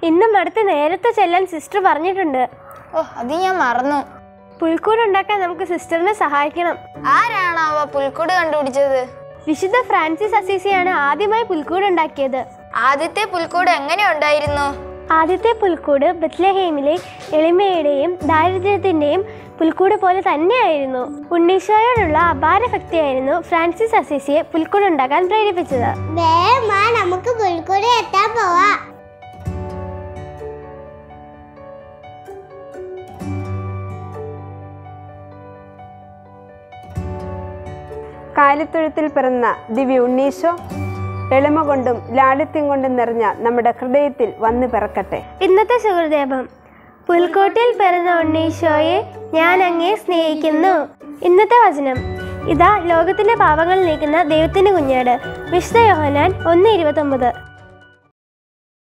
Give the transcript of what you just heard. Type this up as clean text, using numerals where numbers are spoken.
ഇന്നും അടുത്ത് നേരത്തെ ചെല്ലാൻ സിസ്റ്റർ പറഞ്ഞിട്ടുണ്ട്. ഓ, അത് ഞാൻ മറന്നു. പുൽക്കൂട് ഉണ്ടാക്കാൻ നമുക്ക് സിസ്റ്ററിനെ സഹായിക്കണം. ആരാണാവോ പുൽക്കൂട് കണ്ടുപിടിച്ചത്? വിശുദ്ധ ഫ്രാൻസിസ് അസീസിയാണ് ആദ്യമായി പുൽക്കൂട് ഉണ്ടാക്കിയത്. ആദ്യത്തെ പുൽക്കൂട് എങ്ങനെ ഉണ്ടായിരുന്നു? ആദ്യത്തെ പുൽക്കൂട് ബത്ലഹേമിലെ എളിമയുടെയും ദാരിദ്ര്യത്തിന്റെയും പുൽക്കൂട് പോലെ തന്നെയായിരുന്നു. ഉണ്ണീശോയോടുള്ള അപാര ഭക്തിയായിരുന്നു ഫ്രാൻസിസ് അസീസിയെ പുൽക്കൂട് ഉണ്ടാക്കാൻ പ്രേരിപ്പിച്ചത്. നമുക്ക് പുൽക്കൂട് എത്താൻ പോവാ. കാലിത്തൊഴുത്തിൽ പിറന്ന ദിവ്യ ഉണ്ണീശോ എളിമ കൊണ്ടും ലാളിത്യം കൊണ്ടും നിറഞ്ഞ നമ്മുടെ ഹൃദയത്തിൽ വന്നു പിറക്കട്ടെ. ഇന്നത്തെ സുഹൃദേവം: പുൽക്കൂട്ടിൽ പിറന്ന ഉണ്ണീശോയെ ഞാൻ അങ്ങേ സ്നേഹിക്കുന്നു. ഇന്നത്തെ വചനം: ഇതാ ലോകത്തിന്റെ പാപങ്ങൾ നീക്കുന്ന ദൈവത്തിന്റെ കുഞ്ഞാട്. വിശുദ്ധ യോഹന്നാൻ 1:29.